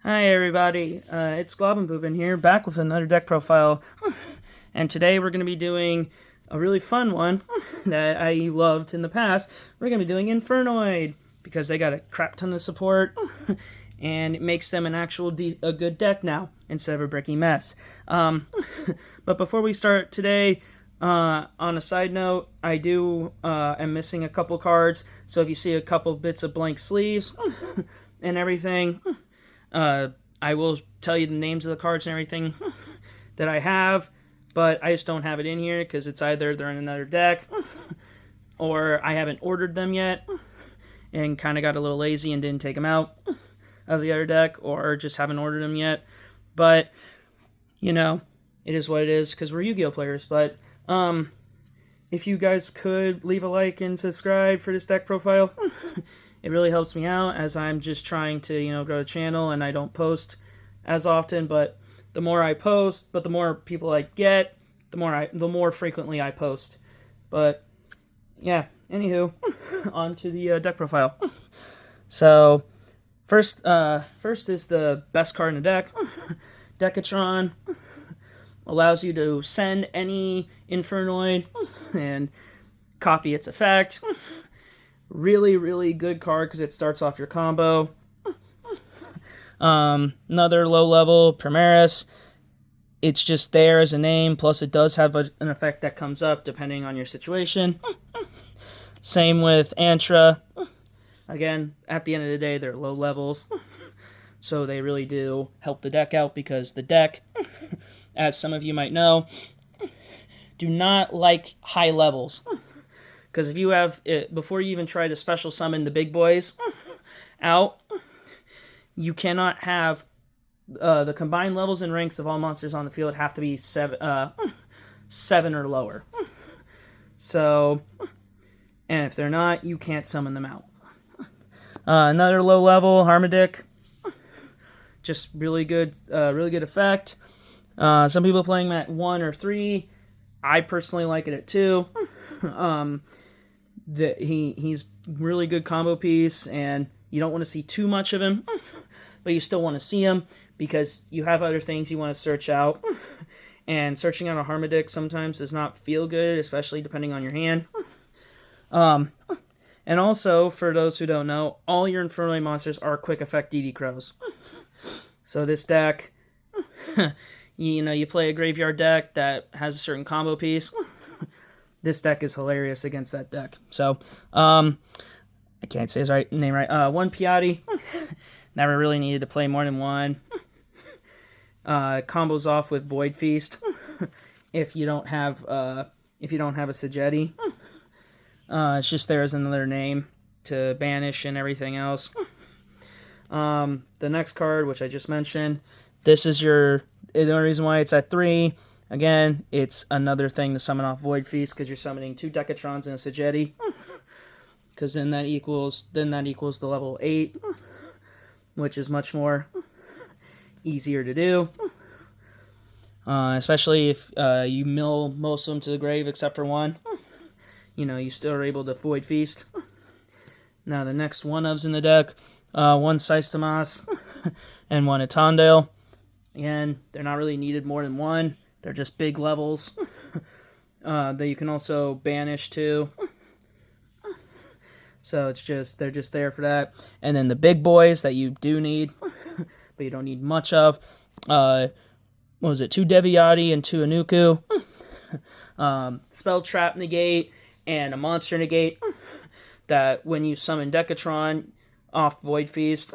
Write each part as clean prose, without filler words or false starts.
Hi everybody, it's Globin here, back with another deck profile, and today we're going to be doing a really fun one that I loved in the past. We're going to be doing Infernoid, because they got a crap ton of support, and it makes them an a good deck now, instead of a bricky mess. But before we start today, on a side note, I am missing a couple cards, so if you see a couple bits of blank sleeves and everything, I will tell you the names of the cards and everything that I have, but I just don't have it in here because it's either they're in another deck or I haven't ordered them yet and kind of got a little lazy and didn't take them out of the other deck, or just haven't ordered them yet. But, you know, it is what it is because we're Yu-Gi-Oh players. But if you guys could leave a like and subscribe for this deck profile, it really helps me out, as I'm just trying to, grow the channel and I don't post as often. But the more I post, the more people I get, the more frequently I post. But yeah, anywho, on to the deck profile. So first is the best card in the deck, Decatron. Allows you to send any Infernoid and copy its effect. Really, really good card because it starts off your combo. Another low level, Primaris. It's just there as a name, plus it does have an effect that comes up depending on your situation. Same with Antra. Again, at the end of the day, they're low levels, so they really do help the deck out, because the deck, as some of you might know, do not like high levels. Because if you have it, before you even try to special summon the big boys out, you cannot have the combined levels and ranks of all monsters on the field have to be seven or lower. So, and if they're not, you can't summon them out. Another low level, Harmadic. Just really good effect. Some people playing at 1 or 3. I personally like it at 2. He's really good combo piece, and you don't want to see too much of him, but you still want to see him because you have other things you want to search out, and searching out a Harmadic sometimes does not feel good, especially depending on your hand. And also, for those who don't know, all your Infernoid monsters are quick effect DD Crows. So this deck, you play a graveyard deck that has a certain combo piece, this deck is hilarious against that deck. So, I can't say his name right. One Piatti. Never really needed to play more than one. Combos off with Void Feast if you don't have a Sagetti. It's just there as another name to banish and everything else. The next card, which I just mentioned, this is the only reason why it's at 3. Again, it's another thing to summon off Void Feast, because you're summoning 2 Decatrons and a Sagetti. Because then that equals the level 8, which is much more easier to do. Especially if you mill most of them to the grave except for one. You still are able to Void Feast. Now the next one-ofs in the deck, one Sistemas and one Etondale. Again, they're not really needed more than one. They're just big levels that you can also banish too. So they're just there for that. And then the big boys that you do need, but you don't need much of. What was it? 2 Deviati and 2 Anuku. Spell Trap negate and a monster negate. That when you summon Decatron off Void Feast,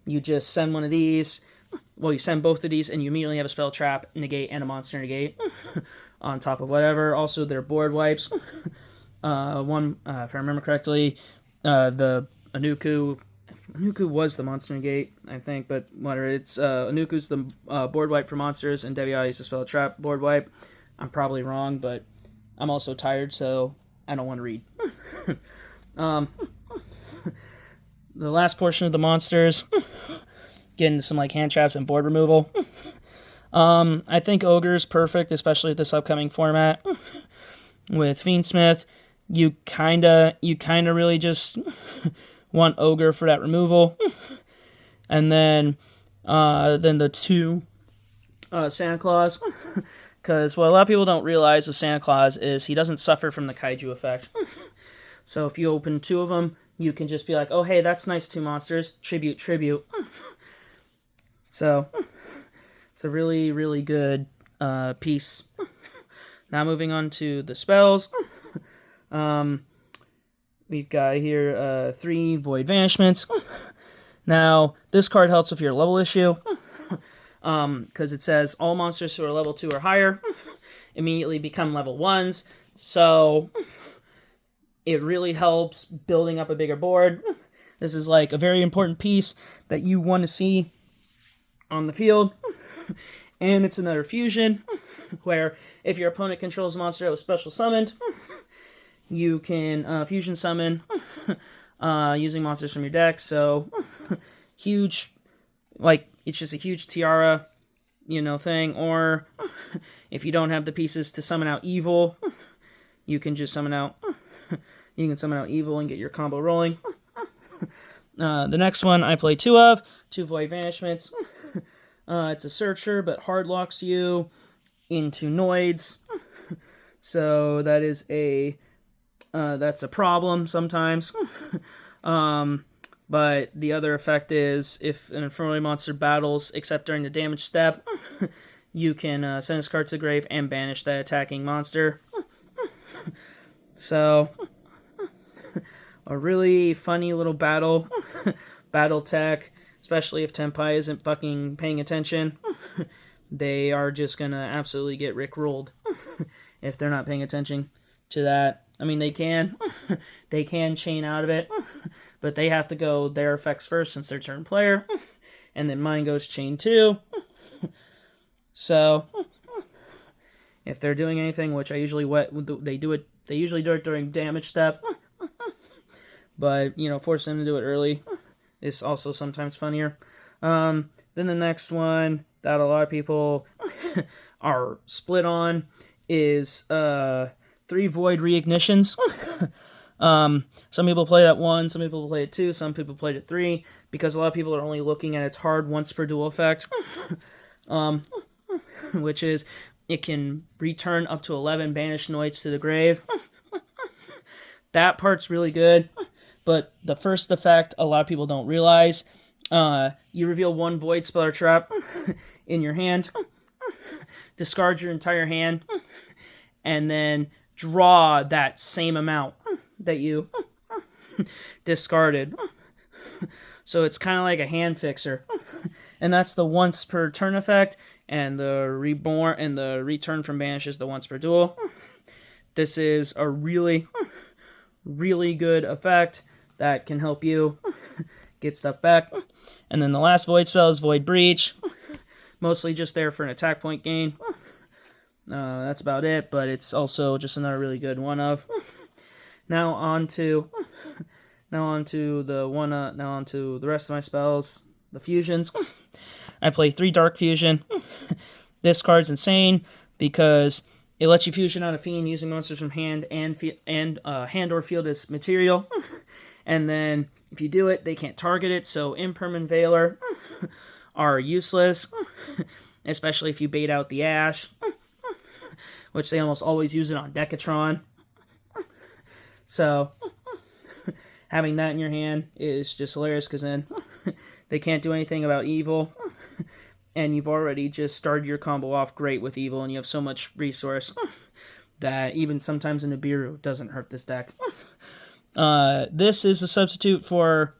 you just send one of these. Well, you send both of these, and you immediately have a Spell Trap negate and a monster negate on top of whatever. Also, they're board wipes. If I remember correctly, the Anuku was the monster negate, I think, but whatever. It's Anuku's the board wipe for monsters, and Deviati's the Spell Trap board wipe. I'm probably wrong, but I'm also tired, so I don't want to read. The last portion of the monsters, get into some hand traps and board removal. I think Ogre's perfect, especially with this upcoming format. With Fiendsmith, you kinda really just want Ogre for that removal. And then the 2 Santa Claus, because what a lot of people don't realize with Santa Claus is he doesn't suffer from the kaiju effect. So if you open 2 of them, you can just be like, oh hey, that's nice, 2 monsters, tribute, tribute. So it's a really, really good piece. Now moving on to the spells. We've got here 3 Void Vanishments. Now, this card helps with your level issue, because it says all monsters who are level 2 or higher immediately become level 1s, so it really helps building up a bigger board. This is like a very important piece that you want to see on the field, and it's another fusion, where if your opponent controls a monster that was special summoned, you can fusion summon using monsters from your deck. So huge, like it's just a huge tiara, thing. Or if you don't have the pieces to summon out evil, you can just summon out. You can summon out evil and get your combo rolling. The next one I play 2 of, 2 Void Vanishments. It's a searcher, but hard locks you into noids. So that is that's a problem sometimes. But the other effect is if an infernoid monster battles except during the damage step, you can send this card to the grave and banish that attacking monster. So a really funny little battle tech, especially if Tenpai isn't fucking paying attention. They are just gonna absolutely get rickrolled if they're not paying attention to that. I mean, they can chain out of it, but they have to go their effects first since they're turn player, and then mine goes chain 2. So if they're doing anything, which I usually they usually do it during damage step, but force them to do it early is also sometimes funnier. Then the next one that a lot of people are split on is 3 Void Reignitions. Some people play it at 1, some people play it 2, some people play it at 3, because a lot of people are only looking at its hard once per duel effect, which is it can return up to 11 banished noids to the grave. That part's really good, but the first effect a lot of people don't realize, you reveal 1 Void Spell or Trap in your hand, discard your entire hand, and then draw that same amount that you discarded. So it's kind of like a hand fixer. And that's the once per turn effect, and the reborn and the return from banish is the once per duel. This is a really, really good effect that can help you get stuff back. And then the last void spell is Void Breach. Mostly just there for an attack point gain. That's about it, but it's also just another really good one of. Now on to the rest of my spells, the fusions. I play 3 Dark Fusion. This card's insane because it lets you fusion out a fiend using monsters from hand and hand or field as material. And then if you do it, they can't target it. So Impermanent Veiler are useless, especially if you bait out the Ash, which they almost always use it on Decatron. So having that in your hand is just hilarious, because then they can't do anything about evil, and you've already just started your combo off great with evil, and you have so much resource that even sometimes a Nibiru doesn't hurt this deck. This is a substitute for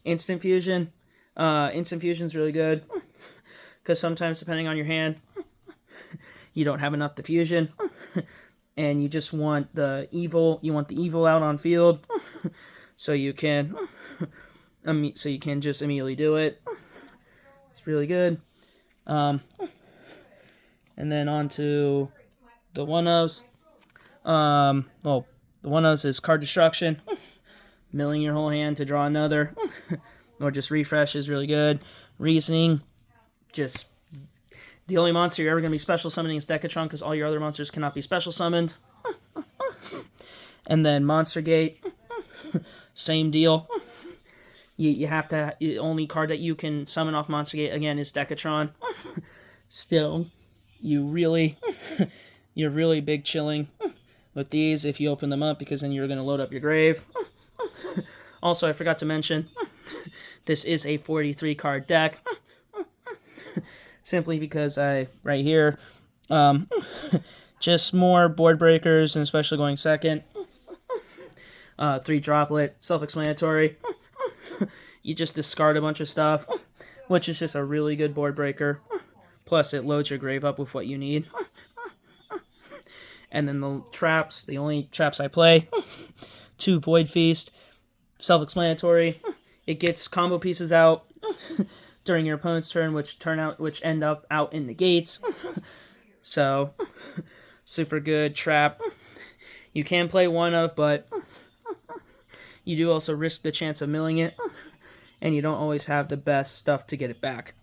Instant Fusion. Instant Fusion's really good, because sometimes, depending on your hand, you don't have enough to fusion, and you just want the evil. You want the evil out on field, so you can just immediately do it. It's really good. And then on to the one-ofs. The one-ofs is card destruction. Milling your whole hand to draw another. Or just refresh is really good. Reasoning, just the only monster you're ever going to be special summoning is Decatron, because all your other monsters cannot be special summoned. And then Monster Gate, same deal. you have to, the only card that you can summon off Monster Gate, again, is Decatron. Still, you're really big chilling with these if you open them up, because then you're going to load up your grave. Also, I forgot to mention, this is a 43 card deck, simply because right here, just more board breakers, and especially going second. 3 droplet, self-explanatory. You just discard a bunch of stuff, which is just a really good board breaker. Plus, it loads your grave up with what you need. And then the traps, the only traps I play, 2 Void Feast, self-explanatory. It gets combo pieces out during your opponent's turn, which end up out in the gates. So, super good trap. You can play one of, but you do also risk the chance of milling it, and you don't always have the best stuff to get it back.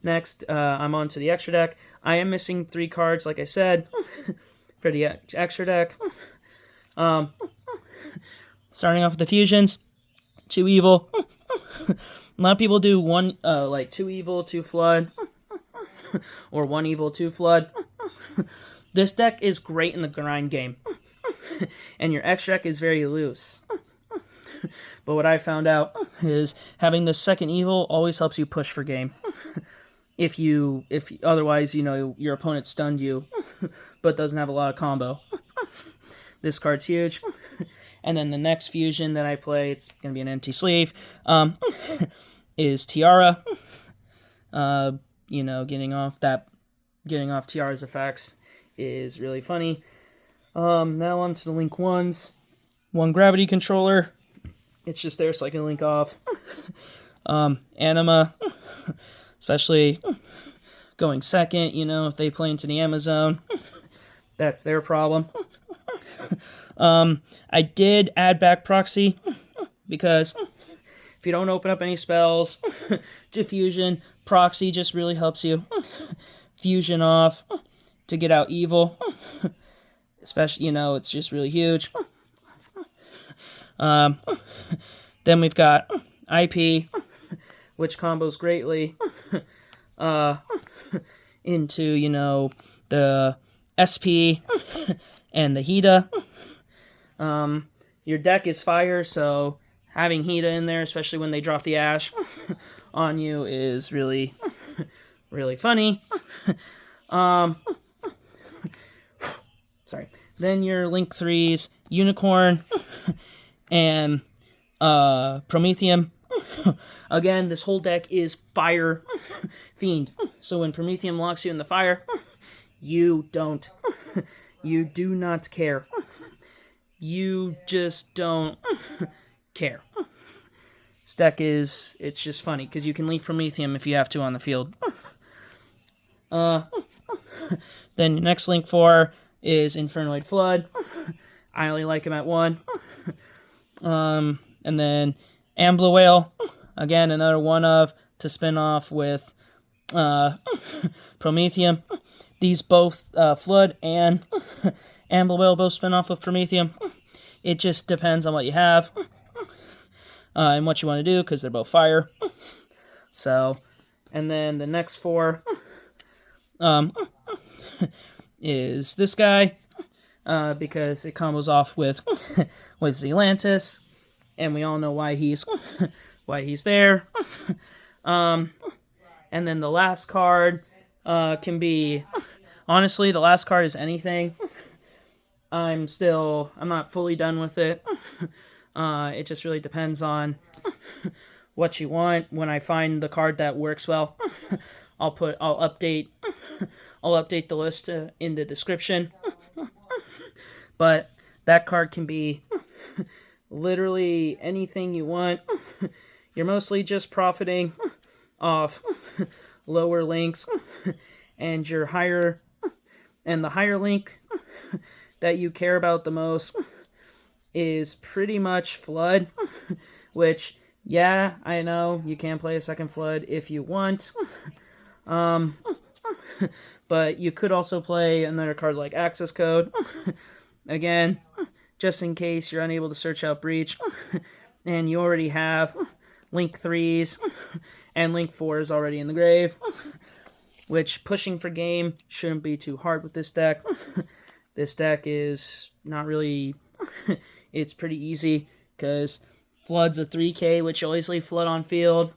Next, I'm on to the extra deck. I am missing 3 cards, like I said, for the extra deck. Starting off with the fusions, 2 evil. A lot of people do 2 evil, 2 flood, or 1 evil, 2 flood. This deck is great in the grind game, and your extra deck is very loose. But what I found out is having the second evil always helps you push for game. If otherwise, your opponent stunned you, but doesn't have a lot of combo. This card's huge. And then the next fusion that I play, it's going to be an empty sleeve, is Tiara. Getting off Tiara's effects is really funny. Now on to the link ones. 1 gravity controller. It's just there so I can link off. Anima, especially going second, if they play into the Amazon, that's their problem. I did add back proxy, because if you don't open up any spells to fusion, proxy just really helps you fusion off to get out evil. Especially, it's just really huge. Then we've got IP, which combos greatly into, the SP and the Hida. Your deck is fire, so having Hida in there, especially when they drop the Ash on you, is really, really funny. Sorry. Then your Link 3s, Unicorn and Prometheum. Again, this whole deck is Fire Fiend. So when Prometheum locks you in the fire, you do not care. You just don't care. This deck it's just funny, because you can leave Prometheum if you have to on the field. Then your next Link 4 is Infernoid Flood. I only like him at 1. And then Ambler Whale, again, another one of to spin off with Prometheum. These both, Flood and Ambler Whale, both spin off with Prometheum. It just depends on what you have and what you want to do, because they're both fire. So, and then the next 4 is this guy, because it combos off with Zelantis, and we all know why he's there. And then the last card can be, honestly, the last card is anything. I'm not fully done with it. It just really depends on what you want. When I find the card that works well, I'll update the list in the description. But that card can be literally anything you want. You're mostly just profiting off lower links, and the higher link that you care about the most is pretty much Flood, which, yeah, I know you can play a second Flood if you want. But you could also play another card like Access Code. Again, just in case you're unable to search out Breach, and you already have Link 3s, and Link 4 is already in the grave, which pushing for game shouldn't be too hard with this deck. This deck is not really... it's pretty easy, because Flood's a 3K, which you always leave Flood on field,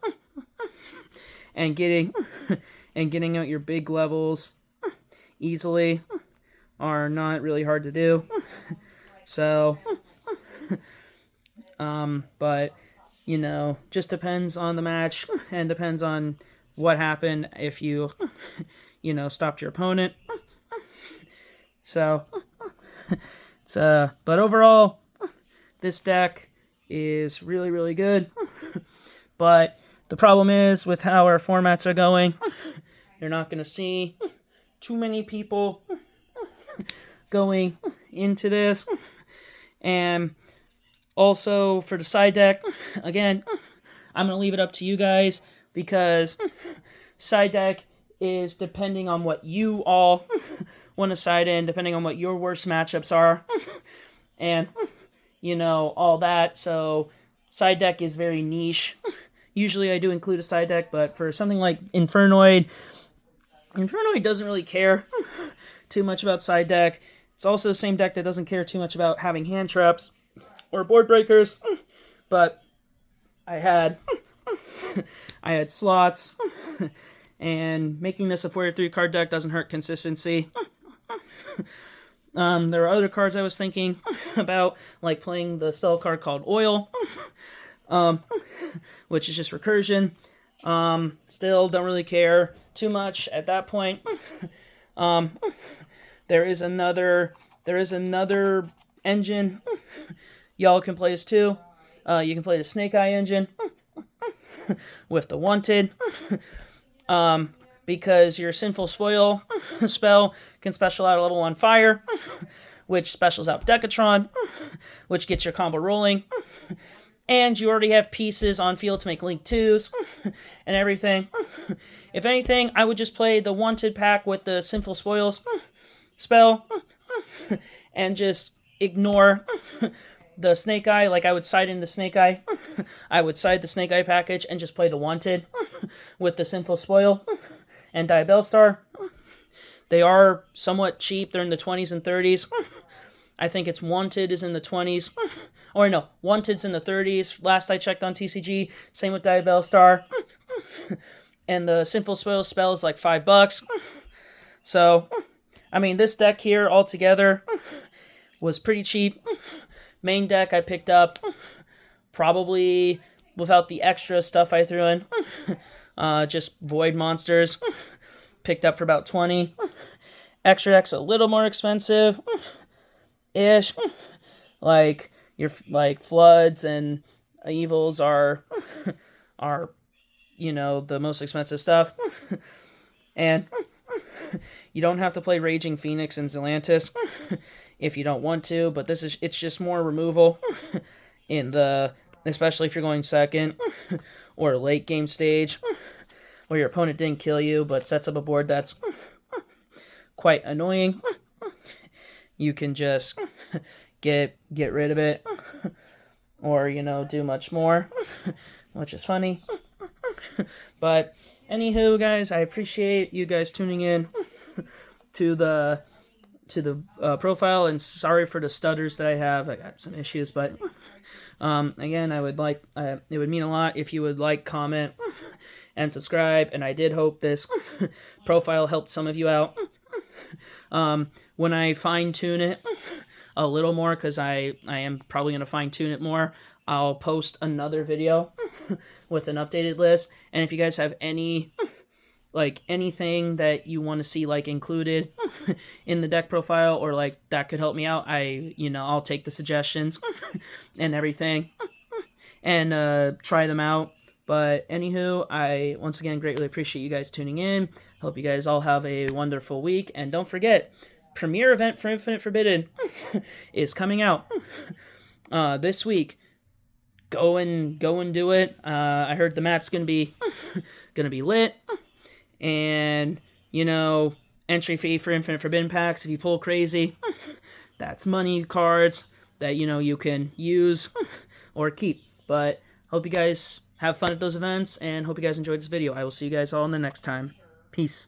and getting out your big levels easily are not really hard to do. So, but, you know, just depends on the match, and depends on what happened if you, you know, stopped your opponent. So, it's, but overall, this deck is really, really good. But the problem is, with how our formats are going, you're not going to see too many people going into this. And also, for the side deck, again, I'm going to leave it up to you guys, because side deck is depending on what you all want to side in, depending on what your worst matchups are, and, you know, all that. So, side deck is very niche. Usually I do include a side deck, but for something like Infernoid doesn't really care too much about side deck. It's also the same deck that doesn't care too much about having hand traps or board breakers, but I had slots, and making this a 43 card deck doesn't hurt consistency. There were other cards I was thinking about, like playing the spell card called Oil, which is just recursion. Still don't really care too much at that point. There is another engine. Y'all can play this too. You can play the Snake Eye engine with the Wanted. Because your Sinful Spoil spell can special out a level 1 fire, which specials out Decatron, which gets your combo rolling. And you already have pieces on field to make Link 2s and everything. If anything, I would just play the Wanted pack with the Sinful Spoils spell and just ignore the Snake Eye. Like, I would side in the Snake Eye. I would side the Snake Eye package and just play the Wanted with the Sinful Spoil and Diabell Star. They are somewhat cheap. They're in the 20s and 30s. I think it's Wanted is in the 20s. Or no, Wanted's in the 30s. Last I checked on TCG. Same with Diabell Star. And the Sinful Spoil spell is like $5. So, I mean, this deck here altogether was pretty cheap. Main deck I picked up probably without the extra stuff I threw in. Just Void Monsters. Picked up for about $20. Extra deck's a little more expensive ish. Like your Floods and Evils are you know, the most expensive stuff. And you don't have to play Raging Phoenix and Zelantis if you don't want to, but it's just more removal especially if you're going second or late game stage where your opponent didn't kill you but sets up a board that's quite annoying. You can just get rid of it, or, you know, do much more, which is funny. But anywho, guys, I appreciate you guys tuning in to the profile, and sorry for the stutters that I have. I got some issues, but again, I would like it would mean a lot if you would like, comment, and subscribe. And I did hope this profile helped some of you out. When I fine-tune it a little more, because I am probably going to fine-tune it more, I'll post another video with an updated list. And if you guys have anything that you want to see, like, included in the deck profile, or, like, that could help me out, I'll take the suggestions and everything and try them out. But anywho, I once again greatly appreciate you guys tuning in. Hope you guys all have a wonderful week. And don't forget, premiere event for Infinite Forbidden is coming out this week. Go and do it. I heard the mat's gonna be lit, and, you know, entry fee for Infinite Forbidden packs. If you pull crazy, that's money cards that, you know, you can use or keep. But hope you guys have fun at those events, and hope you guys enjoyed this video. I will see you guys all in the next time. Peace.